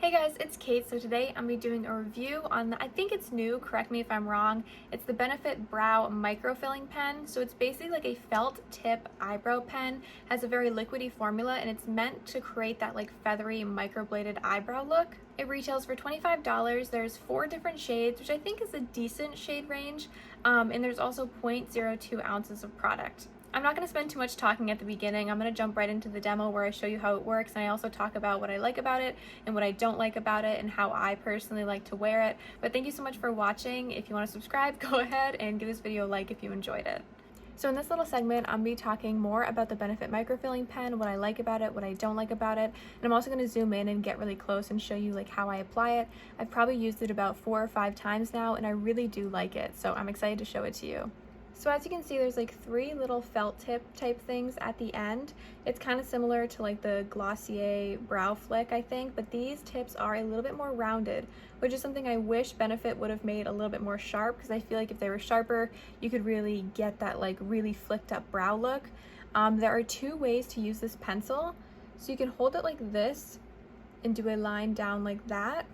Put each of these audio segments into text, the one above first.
Hey guys, it's Kate. So today I'm going to be doing a review on I think it's new, correct me if I'm wrong. It's the Benefit Brow Microfilling Pen. So it's basically like a felt tip eyebrow pen, has a very liquidy formula, and it's meant to create that like feathery microbladed eyebrow look. It retails for $25. There's 4 different shades, which I think is a decent shade range, and there's also 0.02 ounces of product. I'm not going to spend too much talking at the beginning. I'm going to jump right into the demo where I show you how it works, and I also talk about what I like about it and what I don't like about it and how I personally like to wear it. But thank you so much for watching. If you want to subscribe, go ahead and give this video a like if you enjoyed it. So in this little segment, I'm going to be talking more about the Benefit Microfilling Pen, what I like about it, what I don't like about it, and I'm also going to zoom in and get really close and show you like how I apply it. I've probably used it about 4 or 5 times now, and I really do like it, so I'm excited to show it to you. So as you can see, there's like 3 little felt tip type things at the end. It's kind of similar to like the Glossier Brow Flick, I think, but these tips are a little bit more rounded, which is something I wish Benefit would have made a little bit more sharp, because I feel like if they were sharper, you could really get that like really flicked up brow look. There are 2 ways to use this pencil. So you can hold it like this and do a line down like that,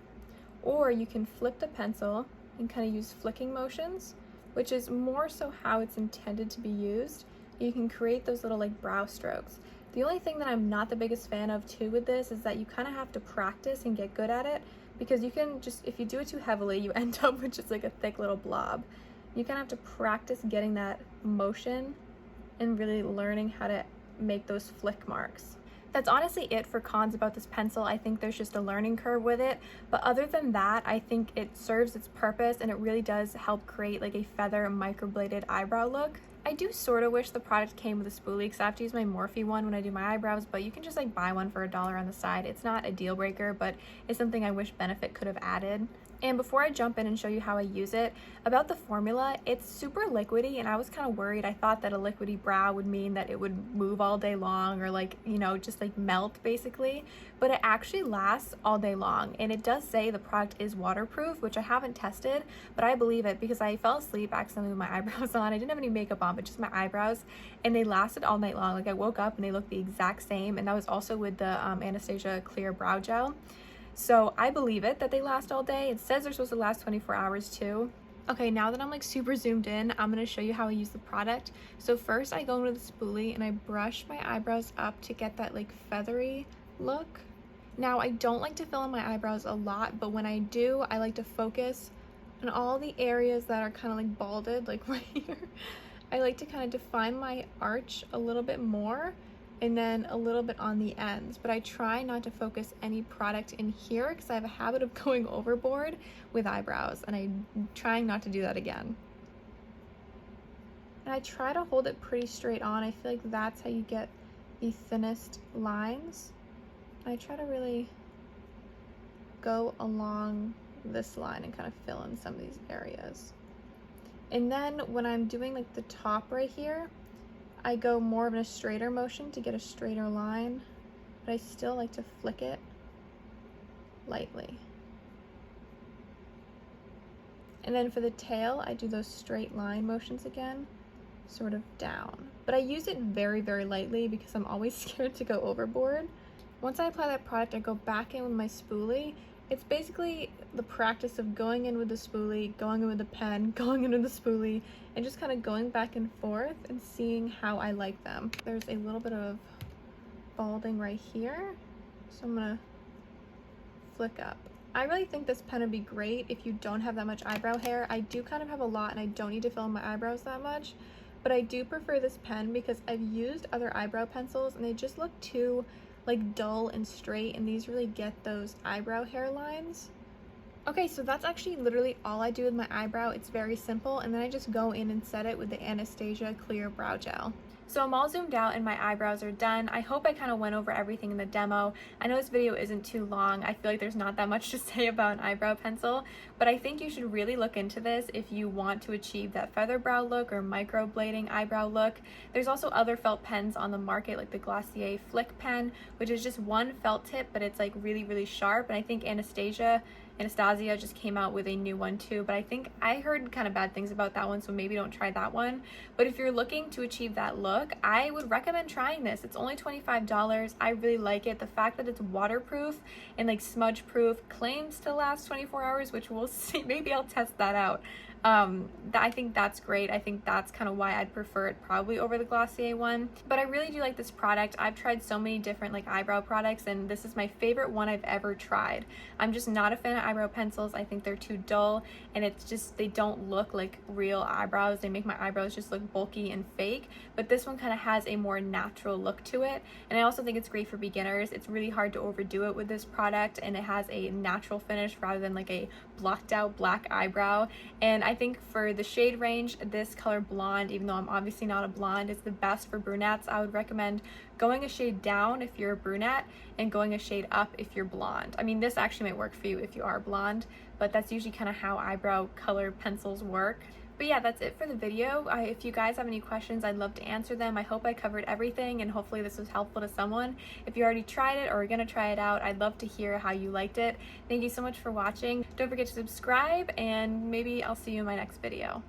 or you can flip the pencil and kind of use flicking motions, which is more so how it's intended to be used. You can create those little like brow strokes. The only thing that I'm not the biggest fan of too with this is that you kind of have to practice and get good at it, because you can just, if you do it too heavily, you end up with just like a thick little blob. You kind of have to practice getting that motion and really learning how to make those flick marks. That's honestly it for cons about this pencil. I think there's just a learning curve with it, but other than that, I think it serves its purpose and it really does help create like a feather microbladed eyebrow look. I do sort of wish the product came with a spoolie, because I have to use my Morphe one when I do my eyebrows, but you can just like buy one for $1 on the side. It's not a deal breaker, but it's something I wish Benefit could have added. And before I jump in and show you how I use it, about the formula, it's super liquidy, and I was kind of worried. I thought that a liquidy brow would mean that it would move all day long, or like, you know, just like melt basically, but it actually lasts all day long. And it does say the product is waterproof, which I haven't tested, but I believe it because I fell asleep accidentally with my eyebrows on. I didn't have any makeup on, but just my eyebrows, and they lasted all night long. Like I woke up and they looked the exact same, and that was also with the Anastasia Clear Brow Gel. So I believe it that they last all day. It says they're supposed to last 24 hours too. Okay, now that I'm like super zoomed in, I'm gonna show you how I use the product. So first I go into the spoolie and I brush my eyebrows up to get that like feathery look. Now I don't like to fill in my eyebrows a lot, but when I do, I like to focus on all the areas that are kind of like balded, like right here. I like to kind of define my arch a little bit more, and then a little bit on the ends, but I try not to focus any product in here because I have a habit of going overboard with eyebrows, and I'm trying not to do that again. And I try to hold it pretty straight on. I feel like that's how you get the thinnest lines. I try to really go along this line and kind of fill in some of these areas. And then when I'm doing like the top right here, I go more of a straighter motion to get a straighter line, but I still like to flick it lightly. And then for the tail, I do those straight line motions again, sort of down. But I use it very, very lightly because I'm always scared to go overboard. Once I apply that product, I go back in with my spoolie. It's basically the practice of going in with the spoolie, going in with the pen, going in with the spoolie, and just kind of going back and forth and seeing how I like them. There's a little bit of balding right here, so I'm gonna flick up. I really think this pen would be great if you don't have that much eyebrow hair. I do kind of have a lot, and I don't need to fill in my eyebrows that much, but I do prefer this pen because I've used other eyebrow pencils and they just look too like dull and straight, and these really get those eyebrow hairlines. Okay, so that's actually literally all I do with my eyebrow. It's very simple, and then I just go in and set it with the Anastasia Clear Brow Gel. So I'm all zoomed out and my eyebrows are done. I hope I kind of went over everything in the demo. I know this video isn't too long. I feel like there's not that much to say about an eyebrow pencil, but I think you should really look into this if you want to achieve that feather brow look or microblading eyebrow look. There's also other felt pens on the market, like the Glossier Flick pen, which is just one felt tip, but it's like really, really sharp. And I think Anastasia Anastasia just came out with a new one too, but I think I heard kind of bad things about that one, so maybe don't try that one. But if you're looking to achieve that look, I would recommend trying this. It's only $25. I really like it. The fact that it's waterproof and like smudge proof, claims to last 24 hours, which we'll see. Maybe I'll test that out. I think that's great. I think that's kind of why I'd prefer it probably over the Glossier one. But I really do like this product. I've tried so many different like eyebrow products, and this is my favorite one I've ever tried. I'm just not a fan of eyebrow pencils. I think they're too dull, and it's just, they don't look like real eyebrows. They make my eyebrows just look bulky and fake. But this one kind of has a more natural look to it. And I also think it's great for beginners. It's really hard to overdo it with this product, and it has a natural finish rather than like a blocked out black eyebrow. And I think for the shade range, this color blonde, even though I'm obviously not a blonde, is the best for brunettes. I would recommend going a shade down if you're a brunette and going a shade up if you're blonde. I mean, this actually might work for you if you are blonde, but that's usually kind of how eyebrow color pencils work. But yeah, that's it for the video. If you guys have any questions, I'd love to answer them. I hope I covered everything, and hopefully this was helpful to someone. If you already tried it or are gonna try it out, I'd love to hear how you liked it. Thank you so much for watching. Don't forget to subscribe, and maybe I'll see you in my next video.